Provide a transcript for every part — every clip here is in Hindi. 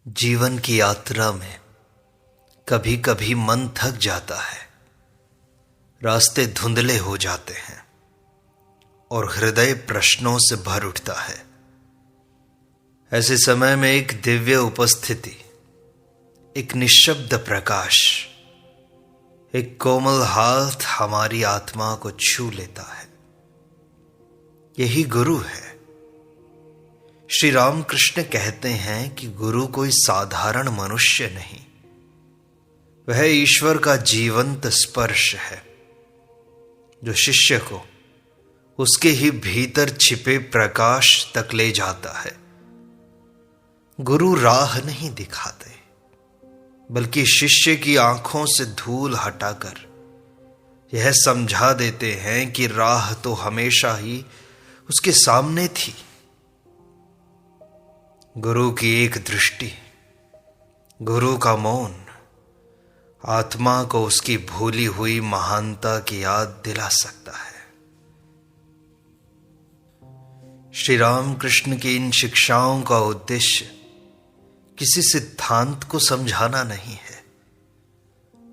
जीवन की यात्रा में कभी कभी मन थक जाता है, रास्ते धुंधले हो जाते हैं और हृदय प्रश्नों से भर उठता है। ऐसे समय में एक दिव्य उपस्थिति, एक निःशब्द प्रकाश, एक कोमल हाथ हमारी आत्मा को छू लेता है। यही गुरु है। श्री रामकृष्ण कहते हैं कि गुरु कोई साधारण मनुष्य नहीं, वह ईश्वर का जीवंत स्पर्श है जो शिष्य को उसके ही भीतर छिपे प्रकाश तक ले जाता है। गुरु राह नहीं दिखाते, बल्कि शिष्य की आंखों से धूल हटाकर यह समझा देते हैं कि राह तो हमेशा ही उसके सामने थी। गुरु की एक दृष्टि, गुरु का मौन आत्मा को उसकी भूली हुई महानता की याद दिला सकता है। श्री रामकृष्ण की इन शिक्षाओं का उद्देश्य किसी सिद्धांत को समझाना नहीं है,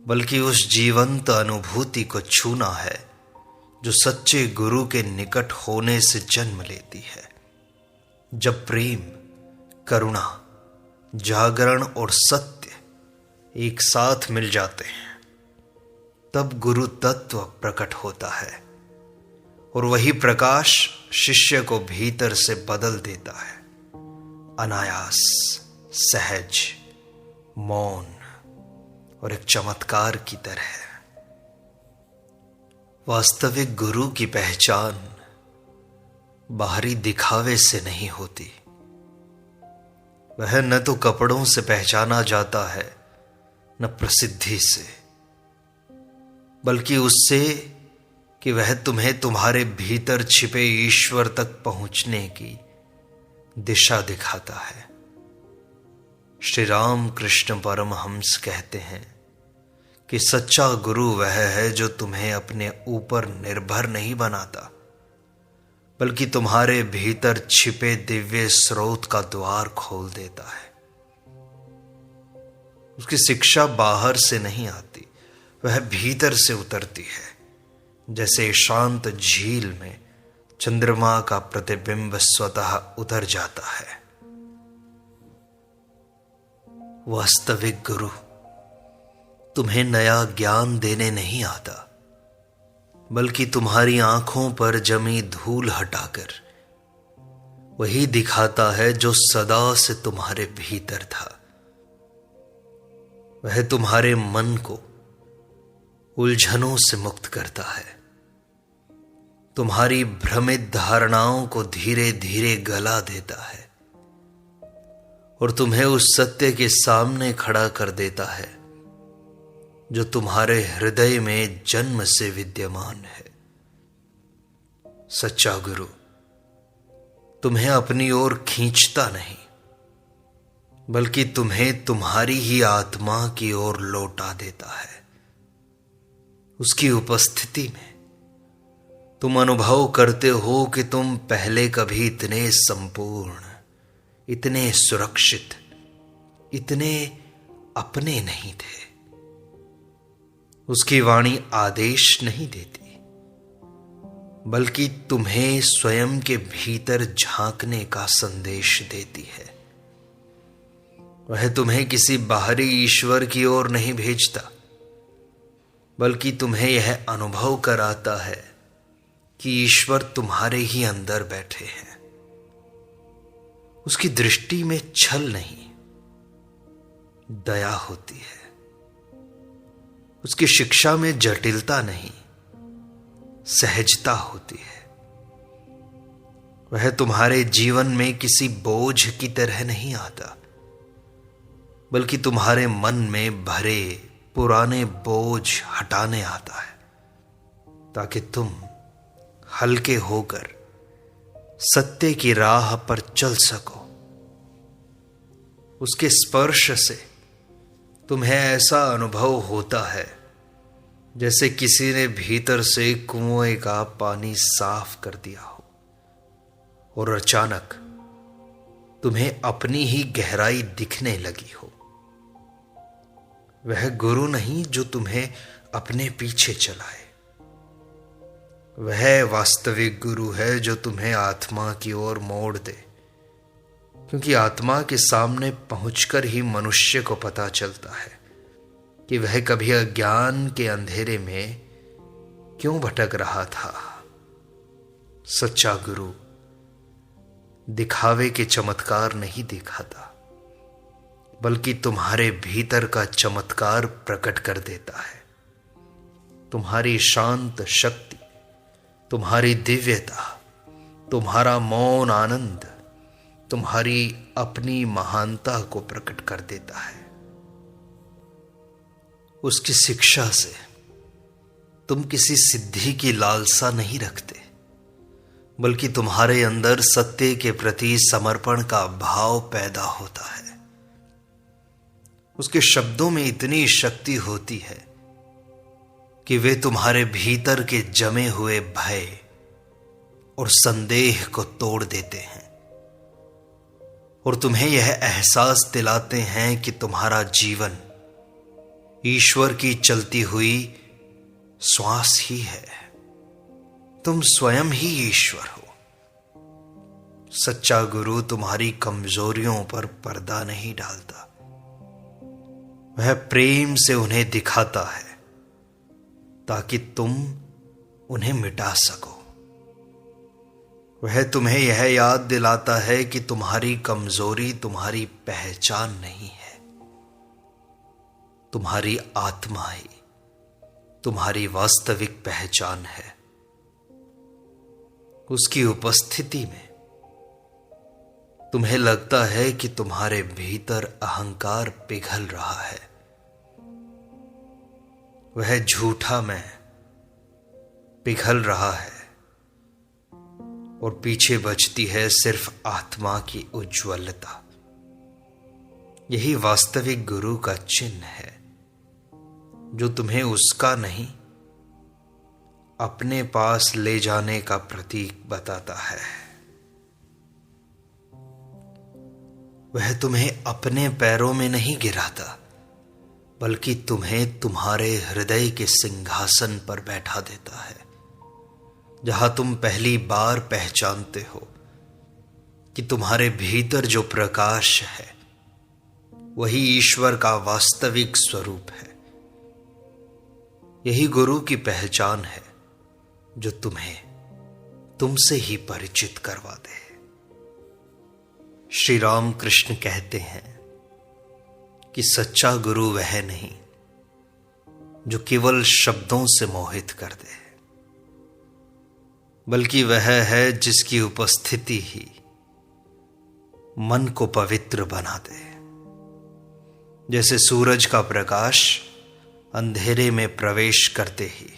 बल्कि उस जीवंत अनुभूति को छूना है जो सच्चे गुरु के निकट होने से जन्म लेती है। जब प्रेम, करुणा, जागरण और सत्य एक साथ मिल जाते हैं, तब गुरु तत्व प्रकट होता है और वही प्रकाश शिष्य को भीतर से बदल देता है। अनायास, सहज, मौन और एक चमत्कार की तरह। वास्तविक गुरु की पहचान बाहरी दिखावे से नहीं होती। वह न तो कपड़ों से पहचाना जाता है, न प्रसिद्धि से, बल्कि उससे कि वह तुम्हें तुम्हारे भीतर छिपे ईश्वर तक पहुंचने की दिशा दिखाता है। श्री राम कृष्ण परमहंस कहते हैं कि सच्चा गुरु वह है जो तुम्हें अपने ऊपर निर्भर नहीं बनाता, बल्कि तुम्हारे भीतर छिपे दिव्य स्रोत का द्वार खोल देता है। उसकी शिक्षा बाहर से नहीं आती, वह भीतर से उतरती है, जैसे शांत झील में चंद्रमा का प्रतिबिंब स्वतः उतर जाता है। वास्तविक गुरु तुम्हें नया ज्ञान देने नहीं आता, बल्कि तुम्हारी आंखों पर जमी धूल हटाकर वही दिखाता है जो सदा से तुम्हारे भीतर था। वह तुम्हारे मन को उलझनों से मुक्त करता है, तुम्हारी भ्रमित धारणाओं को धीरे धीरे गला देता है और तुम्हें उस सत्य के सामने खड़ा कर देता है जो तुम्हारे हृदय में जन्म से विद्यमान है। सच्चा गुरु तुम्हें अपनी ओर खींचता नहीं, बल्कि तुम्हें तुम्हारी ही आत्मा की ओर लौटा देता है। उसकी उपस्थिति में तुम अनुभव करते हो कि तुम पहले कभी इतने संपूर्ण, इतने सुरक्षित, इतने अपने नहीं थे। उसकी वाणी आदेश नहीं देती, बल्कि तुम्हें स्वयं के भीतर झांकने का संदेश देती है। वह तुम्हें किसी बाहरी ईश्वर की ओर नहीं भेजता, बल्कि तुम्हें यह अनुभव कराता है कि ईश्वर तुम्हारे ही अंदर बैठे हैं। उसकी दृष्टि में छल नहीं, दया होती है। उसकी शिक्षा में जटिलता नहीं, सहजता होती है। वह तुम्हारे जीवन में किसी बोझ की तरह नहीं आता, बल्कि तुम्हारे मन में भरे पुराने बोझ हटाने आता है, ताकि तुम हल्के होकर सत्य की राह पर चल सको। उसके स्पर्श से तुम्हें ऐसा अनुभव होता है जैसे किसी ने भीतर से कुएं का पानी साफ कर दिया हो और अचानक तुम्हें अपनी ही गहराई दिखने लगी हो। वह गुरु नहीं जो तुम्हें अपने पीछे चलाए, वह वास्तविक गुरु है जो तुम्हें आत्मा की ओर मोड़ दे, क्योंकि आत्मा के सामने पहुंचकर ही मनुष्य को पता चलता है कि वह कभी अज्ञान के अंधेरे में क्यों भटक रहा था। सच्चा गुरु दिखावे के चमत्कार नहीं दिखाता, बल्कि तुम्हारे भीतर का चमत्कार प्रकट कर देता है। तुम्हारी शांत शक्ति, तुम्हारी दिव्यता, तुम्हारा मौन आनंद, तुम्हारी अपनी महानता को प्रकट कर देता है। उसकी शिक्षा से तुम किसी सिद्धि की लालसा नहीं रखते, बल्कि तुम्हारे अंदर सत्य के प्रति समर्पण का भाव पैदा होता है। उसके शब्दों में इतनी शक्ति होती है कि वे तुम्हारे भीतर के जमे हुए भय और संदेह को तोड़ देते हैं और तुम्हें यह एहसास दिलाते हैं कि तुम्हारा जीवन ईश्वर की चलती हुई श्वास ही है। तुम स्वयं ही ईश्वर हो। सच्चा गुरु तुम्हारी कमजोरियों पर पर्दा नहीं डालता, वह प्रेम से उन्हें दिखाता है ताकि तुम उन्हें मिटा सको। वह तुम्हें यह याद दिलाता है कि तुम्हारी कमजोरी तुम्हारी पहचान नहीं है, तुम्हारी आत्मा ही तुम्हारी वास्तविक पहचान है। उसकी उपस्थिति में तुम्हें लगता है कि तुम्हारे भीतर अहंकार पिघल रहा है। वह झूठा मैं पिघल रहा है और पीछे बचती है सिर्फ आत्मा की उज्ज्वलता। यही वास्तविक गुरु का चिन्ह है, जो तुम्हें उसका नहीं अपने पास ले जाने का प्रतीक बताता है। वह तुम्हें अपने पैरों में नहीं गिराता, बल्कि तुम्हें तुम्हारे हृदय के सिंहासन पर बैठा देता है, जहां तुम पहली बार पहचानते हो कि तुम्हारे भीतर जो प्रकाश है वही ईश्वर का वास्तविक स्वरूप है। यही गुरु की पहचान है जो तुम्हें तुमसे ही परिचित करवा दे। श्री राम कृष्ण कहते हैं कि सच्चा गुरु वह नहीं जो केवल शब्दों से मोहित कर दे, बल्कि वह है जिसकी उपस्थिति ही मन को पवित्र बना दे। जैसे सूरज का प्रकाश अंधेरे में प्रवेश करते ही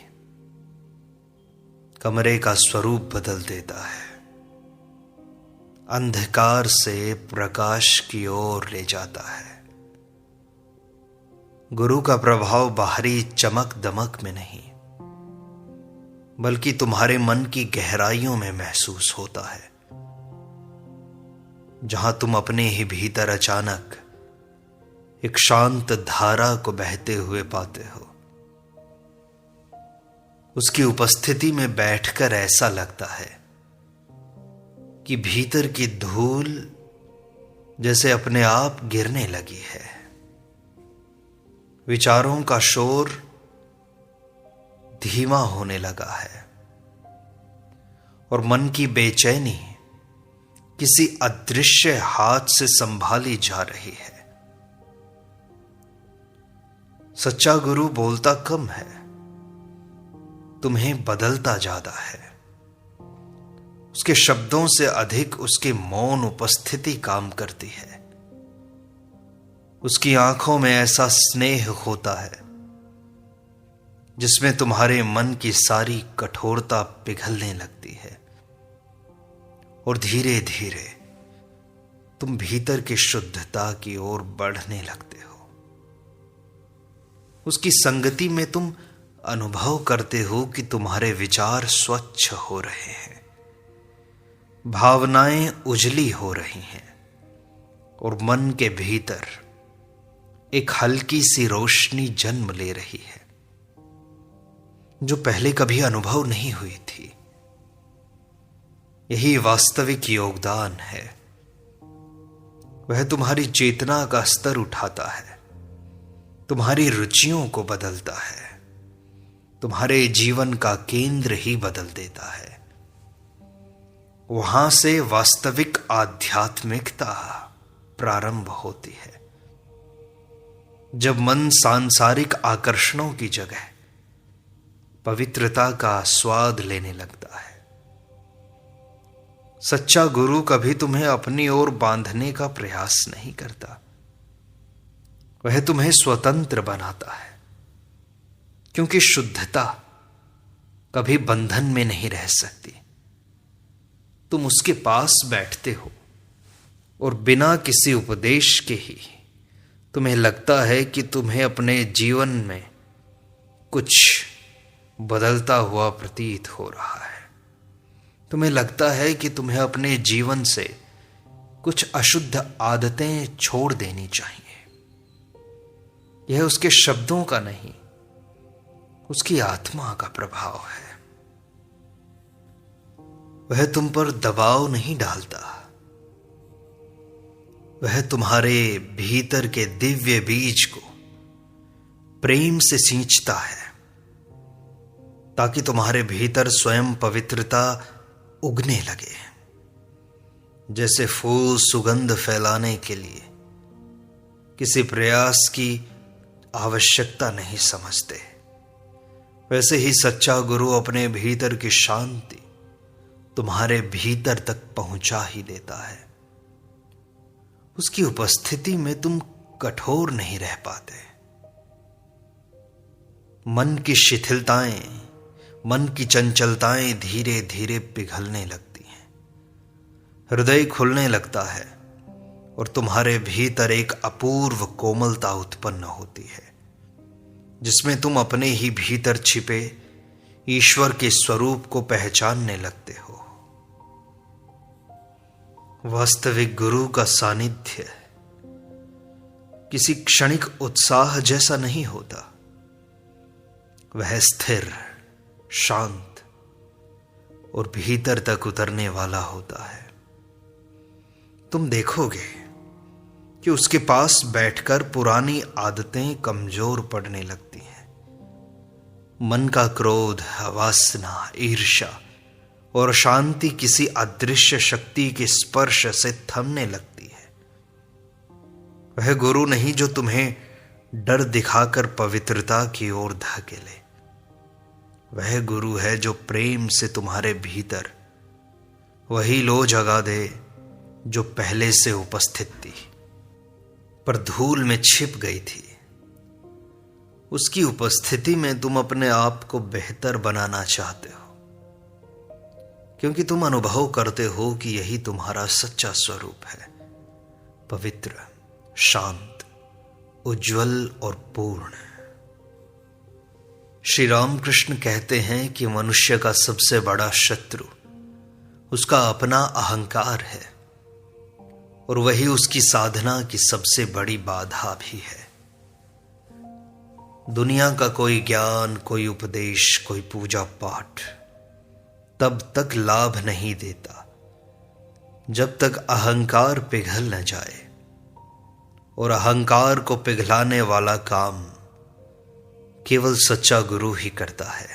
कमरे का स्वरूप बदल देता है, अंधकार से प्रकाश की ओर ले जाता है। गुरु का प्रभाव बाहरी चमक दमक में नहीं, बल्कि तुम्हारे मन की गहराइयों में महसूस होता है, जहां तुम अपने ही भीतर अचानक एक शांत धारा को बहते हुए पाते हो। उसकी उपस्थिति में बैठकर ऐसा लगता है कि भीतर की धूल जैसे अपने आप गिरने लगी है। विचारों का शोर धीमा होने लगा है और मन की बेचैनी किसी अदृश्य हाथ से संभाली जा रही है। सच्चा गुरु बोलता कम है, तुम्हें बदलता ज्यादा है। उसके शब्दों से अधिक उसकी मौन उपस्थिति काम करती है। उसकी आंखों में ऐसा स्नेह होता है जिसमें तुम्हारे मन की सारी कठोरता पिघलने लगती है और धीरे धीरे तुम भीतर की शुद्धता की ओर बढ़ने लगते हो। उसकी संगति में तुम अनुभव करते हो कि तुम्हारे विचार स्वच्छ हो रहे हैं, भावनाएं उजली हो रही हैं और मन के भीतर एक हल्की सी रोशनी जन्म ले रही है जो पहले कभी अनुभव नहीं हुई थी। यही वास्तविक योगदान है। वह तुम्हारी चेतना का स्तर उठाता है, तुम्हारी रुचियों को बदलता है, तुम्हारे जीवन का केंद्र ही बदल देता है। वहां से वास्तविक आध्यात्मिकता प्रारंभ होती है, जब मन सांसारिक आकर्षणों की जगह पवित्रता का स्वाद लेने लगता है। सच्चा गुरु कभी तुम्हें अपनी ओर बांधने का प्रयास नहीं करता, वह तुम्हें स्वतंत्र बनाता है, क्योंकि शुद्धता कभी बंधन में नहीं रह सकती। तुम उसके पास बैठते हो और बिना किसी उपदेश के ही तुम्हें लगता है कि तुम्हें अपने जीवन में कुछ बदलता हुआ प्रतीत हो रहा है। तुम्हें लगता है कि तुम्हें अपने जीवन से कुछ अशुद्ध आदतें छोड़ देनी चाहिए। यह उसके शब्दों का नहीं, उसकी आत्मा का प्रभाव है। वह तुम पर दबाव नहीं डालता, वह तुम्हारे भीतर के दिव्य बीज को प्रेम से सींचता है, ताकि तुम्हारे भीतर स्वयं पवित्रता उगने लगे। जैसे फूल सुगंध फैलाने के लिए किसी प्रयास की आवश्यकता नहीं समझते, वैसे ही सच्चा गुरु अपने भीतर की शांति तुम्हारे भीतर तक पहुंचा ही देता है। उसकी उपस्थिति में तुम कठोर नहीं रह पाते। मन की शिथिलताएं, मन की चंचलताएं धीरे धीरे पिघलने लगती हैं, हृदय खुलने लगता है और तुम्हारे भीतर एक अपूर्व कोमलता उत्पन्न होती है, जिसमें तुम अपने ही भीतर छिपे ईश्वर के स्वरूप को पहचानने लगते हो। वास्तविक गुरु का सानिध्य किसी क्षणिक उत्साह जैसा नहीं होता, वह स्थिर, शांत और भीतर तक उतरने वाला होता है। तुम देखोगे कि उसके पास बैठकर पुरानी आदतें कमजोर पड़ने लगती हैं। मन का क्रोध, वासना, ईर्ष्या और शांति किसी अदृश्य शक्ति के स्पर्श से थमने लगती है। वह गुरु नहीं जो तुम्हें डर दिखाकर पवित्रता की ओर धकेले, वह गुरु है जो प्रेम से तुम्हारे भीतर वही लो जगा दे जो पहले से उपस्थित थी पर धूल में छिप गई थी। उसकी उपस्थिति में तुम अपने आप को बेहतर बनाना चाहते हो, क्योंकि तुम अनुभव करते हो कि यही तुम्हारा सच्चा स्वरूप है, पवित्र, शांत, उज्जवल और पूर्ण। श्री रामकृष्ण कहते हैं कि मनुष्य का सबसे बड़ा शत्रु उसका अपना अहंकार है और वही उसकी साधना की सबसे बड़ी बाधा भी है। दुनिया का कोई ज्ञान, कोई उपदेश, कोई पूजा पाठ तब तक लाभ नहीं देता जब तक अहंकार पिघल न जाए, और अहंकार को पिघलाने वाला काम केवल सच्चा गुरु ही करता है।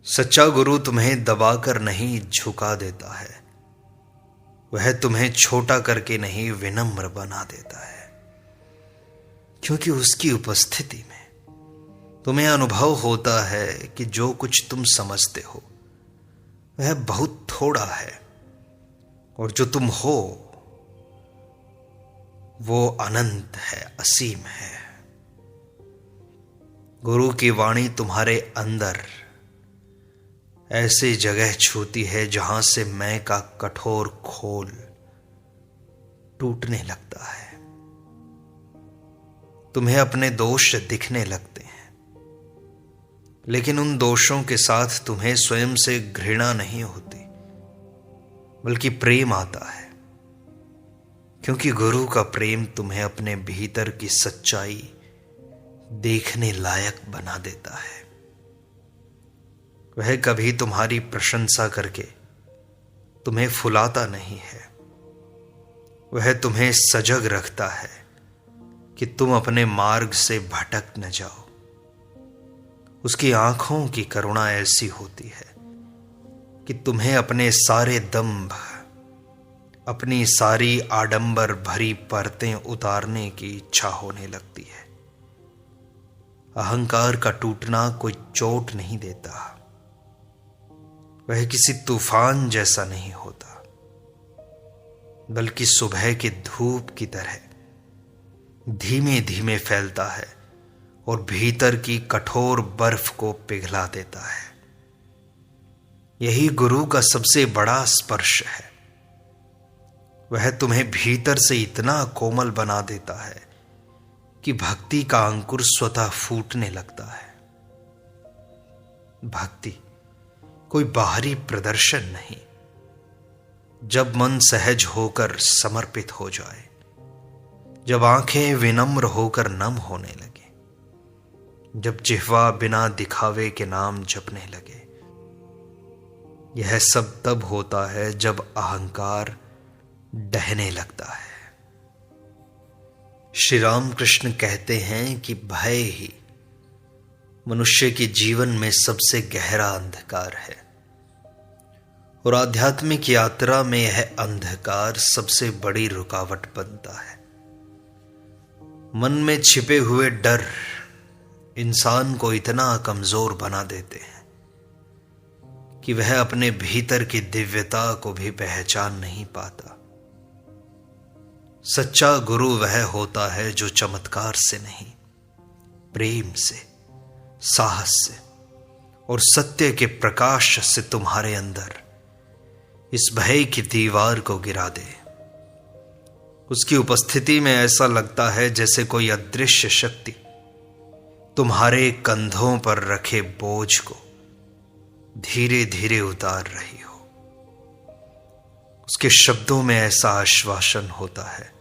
सच्चा गुरु तुम्हें दबाकर नहीं झुका देता है, वह तुम्हें छोटा करके नहीं विनम्र बना देता है, क्योंकि उसकी उपस्थिति में तुम्हें अनुभव होता है कि जो कुछ तुम समझते हो वह बहुत थोड़ा है और जो तुम हो वो अनंत है, असीम है। गुरु की वाणी तुम्हारे अंदर ऐसी जगह छूती है जहां से मैं का कठोर खोल टूटने लगता है। तुम्हें अपने दोष दिखने लगते हैं, लेकिन उन दोषों के साथ तुम्हें स्वयं से घृणा नहीं होती, बल्कि प्रेम आता है, क्योंकि गुरु का प्रेम तुम्हें अपने भीतर की सच्चाई देखने लायक बना देता है। वह कभी तुम्हारी प्रशंसा करके तुम्हें फुलाता नहीं है, वह तुम्हें सजग रखता है कि तुम अपने मार्ग से भटक न जाओ। उसकी आंखों की करुणा ऐसी होती है कि तुम्हें अपने सारे दंभ, अपनी सारी आडंबर भरी परतें उतारने की इच्छा होने लगती है। अहंकार का टूटना कोई चोट नहीं देता, वह किसी तूफान जैसा नहीं होता, बल्कि सुबह की धूप की तरह धीमे धीमे फैलता है और भीतर की कठोर बर्फ को पिघला देता है। यही गुरु का सबसे बड़ा स्पर्श है। वह तुम्हें भीतर से इतना कोमल बना देता है कि भक्ति का अंकुर स्वतः फूटने लगता है। भक्ति कोई बाहरी प्रदर्शन नहीं। जब मन सहज होकर समर्पित हो जाए, जब आंखें विनम्र होकर नम होने लगे, जब जिह्वा बिना दिखावे के नाम जपने लगे, यह सब तब होता है जब अहंकार डहने लगता है। श्री राम कृष्ण कहते हैं कि भय ही मनुष्य के जीवन में सबसे गहरा अंधकार है और आध्यात्मिक यात्रा में यह अंधकार सबसे बड़ी रुकावट बनता है। मन में छिपे हुए डर इंसान को इतना कमजोर बना देते हैं कि वह अपने भीतर की दिव्यता को भी पहचान नहीं पाता। सच्चा गुरु वह होता है जो चमत्कार से नहीं, प्रेम से, साहस से और सत्य के प्रकाश से तुम्हारे अंदर इस भय की दीवार को गिरा दे। उसकी उपस्थिति में ऐसा लगता है जैसे कोई अदृश्य शक्ति तुम्हारे कंधों पर रखे बोझ को धीरे धीरे उतार रही हो। उसके शब्दों में ऐसा आश्वासन होता है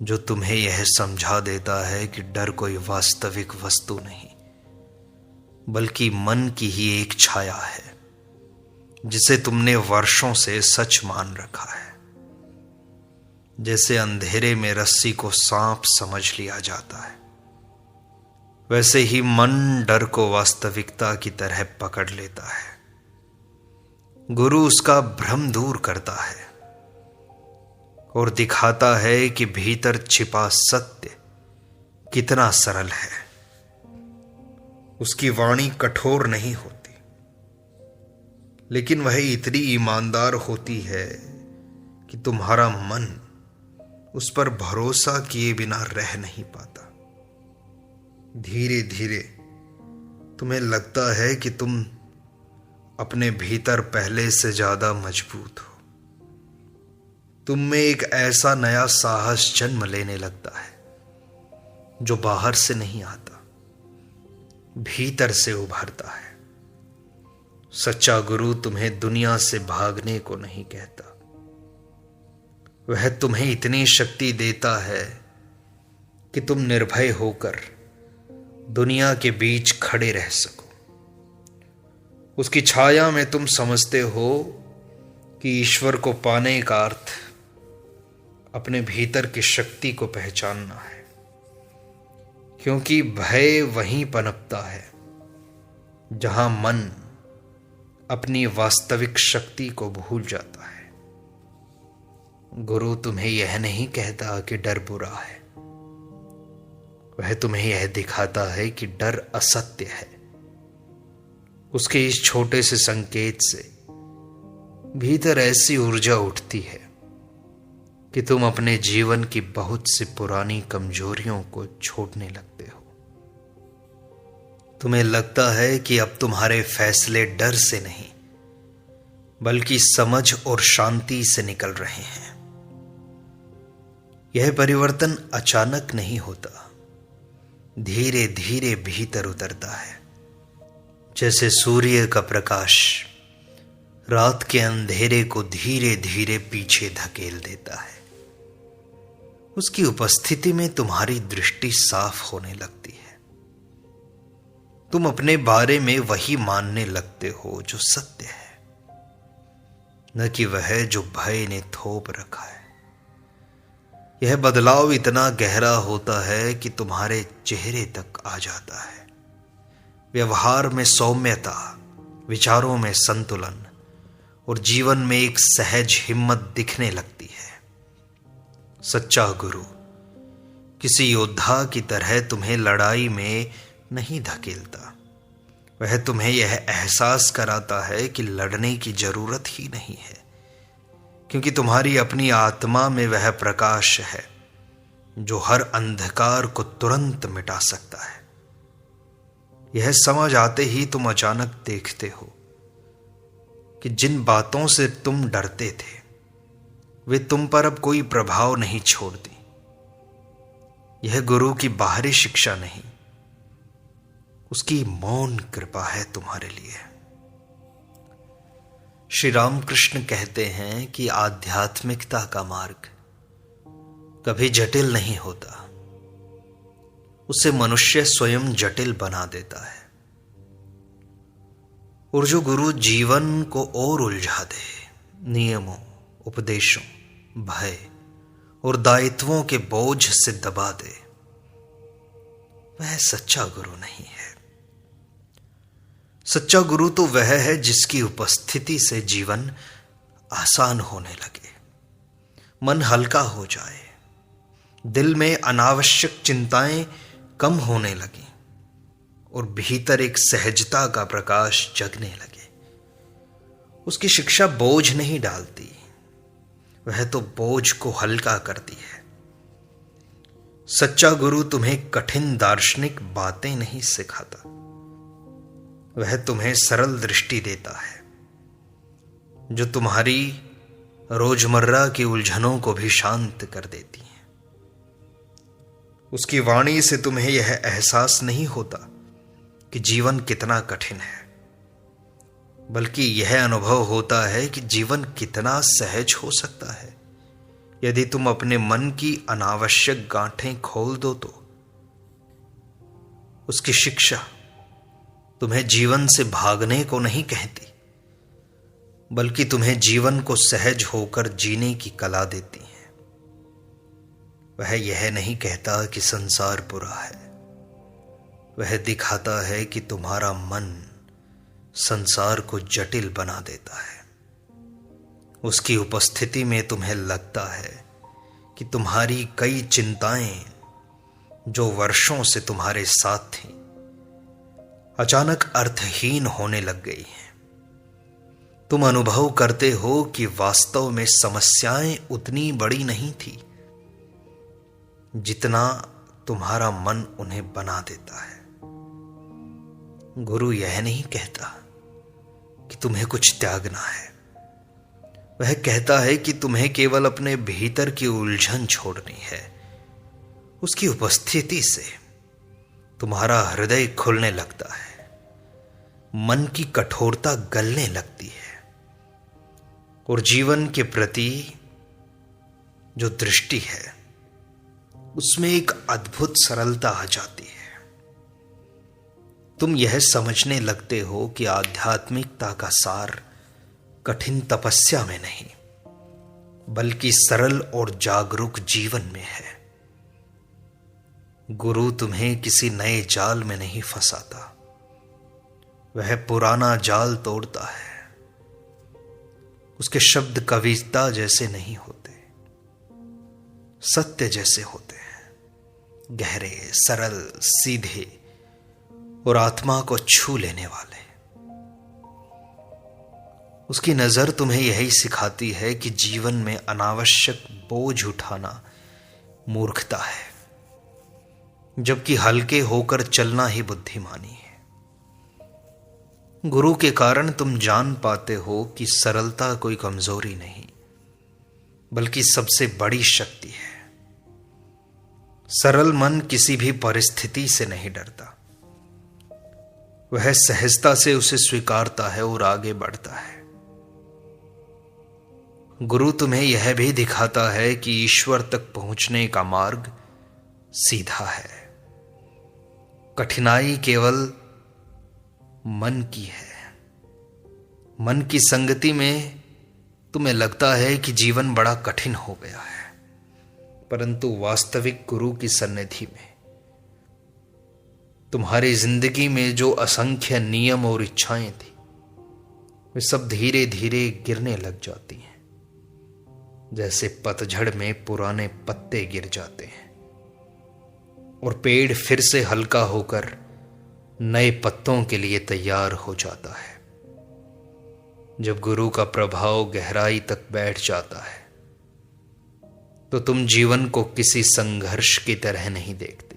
जो तुम्हें यह समझा देता है कि डर कोई वास्तविक वस्तु नहीं, बल्कि मन की ही एक छाया है जिसे तुमने वर्षों से सच मान रखा है। जैसे अंधेरे में रस्सी को सांप समझ लिया जाता है, वैसे ही मन डर को वास्तविकता की तरह पकड़ लेता है। गुरु उसका भ्रम दूर करता है और दिखाता है कि भीतर छिपा सत्य कितना सरल है। उसकी वाणी कठोर नहीं होती, लेकिन वह इतनी ईमानदार होती है कि तुम्हारा मन उस पर भरोसा किए बिना रह नहीं पाता। धीरे धीरे तुम्हें लगता है कि तुम अपने भीतर पहले से ज्यादा मजबूत हो। तुम में एक ऐसा नया साहस जन्म लेने लगता है जो बाहर से नहीं आता, भीतर से उभरता है। सच्चा गुरु तुम्हें दुनिया से भागने को नहीं कहता, वह तुम्हें इतनी शक्ति देता है कि तुम निर्भय होकर दुनिया के बीच खड़े रह सको। उसकी छाया में तुम समझते हो कि ईश्वर को पाने का अर्थ अपने भीतर की शक्ति को पहचानना है, क्योंकि भय वहीं पनपता है जहां मन अपनी वास्तविक शक्ति को भूल जाता है। गुरु तुम्हें यह नहीं कहता कि डर बुरा है, वह तुम्हें यह दिखाता है कि डर असत्य है। उसके इस छोटे से संकेत से भीतर ऐसी ऊर्जा उठती है कि तुम अपने जीवन की बहुत सी पुरानी कमजोरियों को छोड़ने लगते हो। तुम्हें लगता है कि अब तुम्हारे फैसले डर से नहीं, बल्कि समझ और शांति से निकल रहे हैं। यह परिवर्तन अचानक नहीं होता, धीरे धीरे भीतर उतरता है। जैसे सूर्य का प्रकाश रात के अंधेरे को धीरे धीरे पीछे धकेल देता है, उसकी उपस्थिति में तुम्हारी दृष्टि साफ होने लगती है। तुम अपने बारे में वही मानने लगते हो जो सत्य है, न कि वह जो भय ने थोप रखा है। यह बदलाव इतना गहरा होता है कि तुम्हारे चेहरे तक आ जाता है। व्यवहार में सौम्यता, विचारों में संतुलन और जीवन में एक सहज हिम्मत दिखने लगती है। सच्चा गुरु किसी योद्धा की तरह तुम्हें लड़ाई में नहीं धकेलता। वह तुम्हें यह एहसास कराता है कि लड़ने की जरूरत ही नहीं है, क्योंकि तुम्हारी अपनी आत्मा में वह प्रकाश है जो हर अंधकार को तुरंत मिटा सकता है। यह समझ आते ही तुम अचानक देखते हो कि जिन बातों से तुम डरते थे वे तुम पर अब कोई प्रभाव नहीं छोड़ती। यह गुरु की बाहरी शिक्षा नहीं, उसकी मौन कृपा है तुम्हारे लिए। श्री रामकृष्ण कहते हैं कि आध्यात्मिकता का मार्ग कभी जटिल नहीं होता, उसे मनुष्य स्वयं जटिल बना देता है। और जो गुरु जीवन को और उलझा दे, नियमों, उपदेशों, भय और दायित्वों के बोझ से दबा दे, वह सच्चा गुरु नहीं है। सच्चा गुरु तो वह है जिसकी उपस्थिति से जीवन आसान होने लगे, मन हल्का हो जाए, दिल में अनावश्यक चिंताएं कम होने लगी और भीतर एक सहजता का प्रकाश जगने लगे। उसकी शिक्षा बोझ नहीं डालती, वह तो बोझ को हल्का करती है। सच्चा गुरु तुम्हें कठिन दार्शनिक बातें नहीं सिखाता, वह तुम्हें सरल दृष्टि देता है जो तुम्हारी रोजमर्रा की उलझनों को भी शांत कर देती है। उसकी वाणी से तुम्हें यह एहसास नहीं होता कि जीवन कितना कठिन है, बल्कि यह अनुभव होता है कि जीवन कितना सहज हो सकता है यदि तुम अपने मन की अनावश्यक गांठें खोल दो तो। उसकी शिक्षा तुम्हें जीवन से भागने को नहीं कहती, बल्कि तुम्हें जीवन को सहज होकर जीने की कला देती है। वह यह नहीं कहता कि संसार बुरा है, वह दिखाता है कि तुम्हारा मन संसार को जटिल बना देता है। उसकी उपस्थिति में तुम्हें लगता है कि तुम्हारी कई चिंताएं जो वर्षों से तुम्हारे साथ थीं, अचानक अर्थहीन होने लग गई हैं। तुम अनुभव करते हो कि वास्तव में समस्याएं उतनी बड़ी नहीं थी जितना तुम्हारा मन उन्हें बना देता है। गुरु यह नहीं कहता कि तुम्हें कुछ त्यागना है, वह कहता है कि तुम्हें केवल अपने भीतर की उलझन छोड़नी है। उसकी उपस्थिति से तुम्हारा हृदय खुलने लगता है, मन की कठोरता गलने लगती है और जीवन के प्रति जो दृष्टि है उसमें एक अद्भुत सरलता आ जाती है। तुम यह समझने लगते हो कि आध्यात्मिकता का सार कठिन तपस्या में नहीं, बल्कि सरल और जागरूक जीवन में है। गुरु तुम्हें किसी नए जाल में नहीं फंसाता, वह पुराना जाल तोड़ता है। उसके शब्द कविता जैसे नहीं होते, सत्य जैसे होते हैं, गहरे, सरल, सीधे और आत्मा को छू लेने वाले। उसकी नजर तुम्हें यही सिखाती है कि जीवन में अनावश्यक बोझ उठाना मूर्खता है, जबकि हल्के होकर चलना ही बुद्धिमानी है। गुरु के कारण तुम जान पाते हो कि सरलता कोई कमजोरी नहीं, बल्कि सबसे बड़ी शक्ति है। सरल मन किसी भी परिस्थिति से नहीं डरता, वह सहजता से उसे स्वीकारता है और आगे बढ़ता है। गुरु तुम्हें यह भी दिखाता है कि ईश्वर तक पहुंचने का मार्ग सीधा है। कठिनाई केवल मन की है। मन की संगति में तुम्हें लगता है कि जीवन बड़ा कठिन हो गया है, परंतु वास्तविक गुरु की सन्निधि में तुम्हारी जिंदगी में जो असंख्य नियम और इच्छाएं थी, वे सब धीरे धीरे गिरने लग जाती हैं, जैसे पतझड़ में पुराने पत्ते गिर जाते हैं और पेड़ फिर से हल्का होकर नए पत्तों के लिए तैयार हो जाता है। जब गुरु का प्रभाव गहराई तक बैठ जाता है तो तुम जीवन को किसी संघर्ष की तरह नहीं देखते,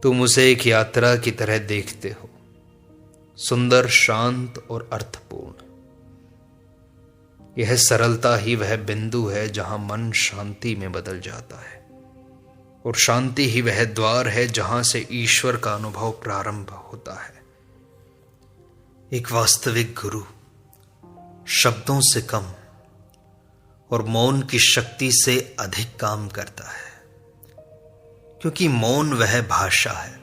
तुम उसे एक यात्रा की तरह देखते हो, सुंदर, शांत और अर्थपूर्ण। यह सरलता ही वह बिंदु है जहां मन शांति में बदल जाता है, और शांति ही वह द्वार है जहां से ईश्वर का अनुभव प्रारंभ होता है। एक वास्तविक गुरु शब्दों से कम और मौन की शक्ति से अधिक काम करता है, क्योंकि मौन वह भाषा है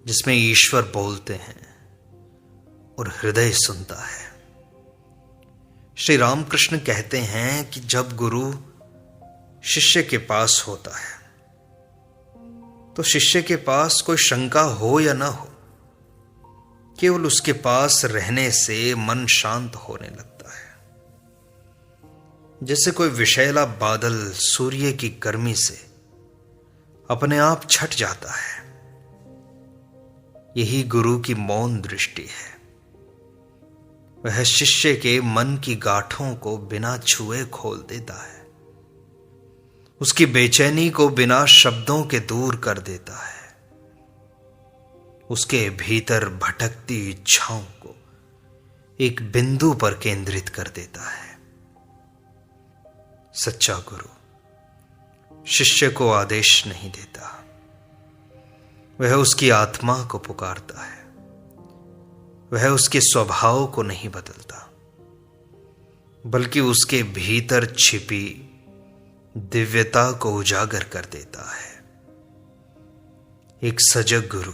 जिसमें ईश्वर बोलते हैं और हृदय सुनता है। श्री रामकृष्ण कहते हैं कि जब गुरु शिष्य के पास होता है तो शिष्य के पास कोई शंका हो या ना हो, केवल उसके पास रहने से मन शांत होने लगता है। जैसे कोई विषैला बादल सूर्य की गर्मी से अपने आप छट जाता है, यही गुरु की मौन दृष्टि है। वह शिष्य के मन की गांठों को बिना छुए खोल देता है, उसकी बेचैनी को बिना शब्दों के दूर कर देता है, उसके भीतर भटकती इच्छाओं को एक बिंदु पर केंद्रित कर देता है। सच्चा गुरु शिष्य को आदेश नहीं देता, वह उसकी आत्मा को पुकारता है। वह उसके स्वभाव को नहीं बदलता, बल्कि उसके भीतर छिपी दिव्यता को उजागर कर देता है। एक सजग गुरु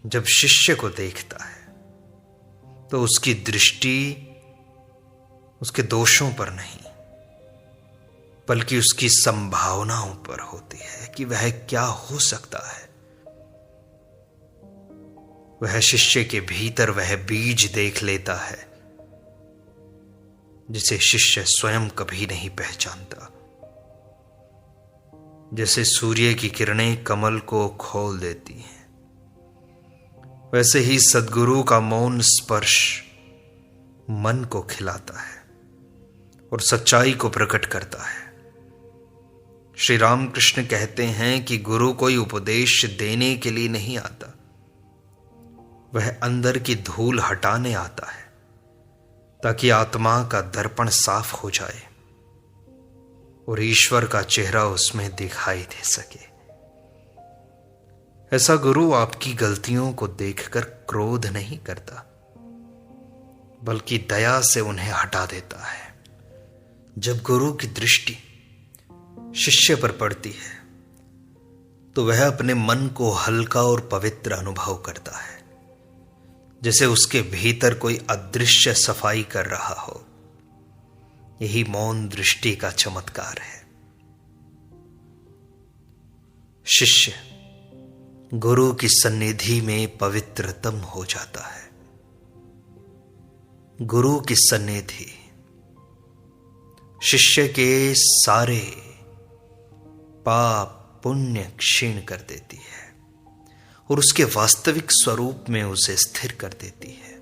जब शिष्य को देखता है तो उसकी दृष्टि उसके दोषों पर नहीं, बल्कि उसकी संभावनाओं पर होती है कि वह क्या हो सकता है। वह शिष्य के भीतर वह बीज देख लेता है जिसे शिष्य स्वयं कभी नहीं पहचानता। जैसे सूर्य की किरणें कमल को खोल देती हैं, वैसे ही सद्गुरु का मौन स्पर्श मन को खिलाता है और सच्चाई को प्रकट करता है। श्री रामकृष्ण कहते हैं कि गुरु कोई उपदेश देने के लिए नहीं आता, वह अंदर की धूल हटाने आता है ताकि आत्मा का दर्पण साफ हो जाए और ईश्वर का चेहरा उसमें दिखाई दे सके। ऐसा गुरु आपकी गलतियों को देखकर क्रोध नहीं करता, बल्कि दया से उन्हें हटा देता है। जब गुरु की दृष्टि शिष्य पर पड़ती है तो वह अपने मन को हल्का और पवित्र अनुभव करता है, जैसे उसके भीतर कोई अदृश्य सफाई कर रहा हो। यही मौन दृष्टि का चमत्कार है। शिष्य गुरु की सन्निधि में पवित्रतम हो जाता है। गुरु की सन्निधि शिष्य के सारे पाप पुण्य क्षीण कर देती है और उसके वास्तविक स्वरूप में उसे स्थिर कर देती है।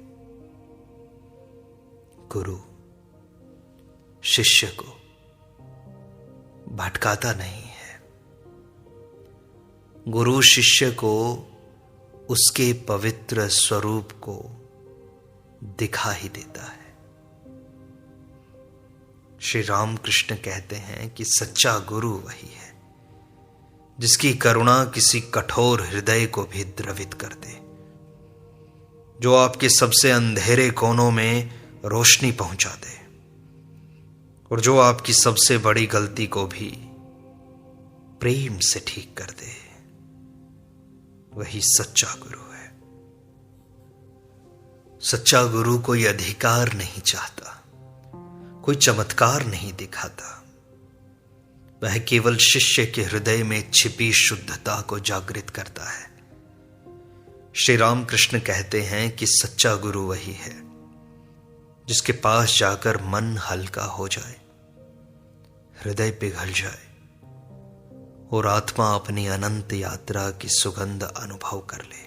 गुरु शिष्य को भटकाता नहीं है, गुरु शिष्य को उसके पवित्र स्वरूप को दिखा ही देता है। श्री रामकृष्ण कहते हैं कि सच्चा गुरु वही है जिसकी करुणा किसी कठोर हृदय को भी द्रवित कर दे, जो आपके सबसे अंधेरे कोनों में रोशनी पहुंचा दे, और जो आपकी सबसे बड़ी गलती को भी प्रेम से ठीक कर दे, वही सच्चा गुरु है। सच्चा गुरु कोई अधिकार नहीं चाहता, कोई चमत्कार नहीं दिखाता। वह केवल शिष्य के हृदय में छिपी शुद्धता को जागृत करता है। श्री रामकृष्ण कहते हैं कि सच्चा गुरु वही है जिसके पास जाकर मन हल्का हो जाए, हृदय पिघल जाए और आत्मा अपनी अनंत यात्रा की सुगंध अनुभव कर ले।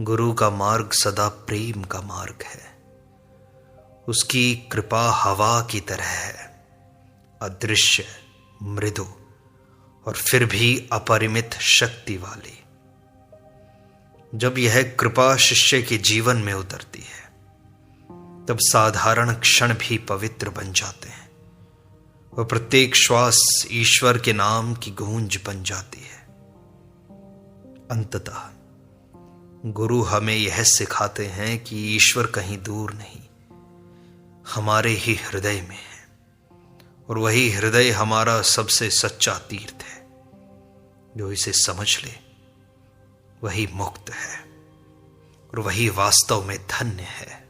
गुरु का मार्ग सदा प्रेम का मार्ग है। उसकी कृपा हवा की तरह है, अदृश्य, मृदु और फिर भी अपरिमित शक्ति वाली। जब यह कृपा शिष्य के जीवन में उतरती है, तब साधारण क्षण भी पवित्र बन जाते हैं और प्रत्येक श्वास ईश्वर के नाम की गूंज बन जाती है। अंततः गुरु हमें यह सिखाते हैं कि ईश्वर कहीं दूर नहीं, हमारे ही हृदय में है, और वही हृदय हमारा सबसे सच्चा तीर्थ है। जो इसे समझ ले वही मुक्त है और वही वास्तव में धन्य है।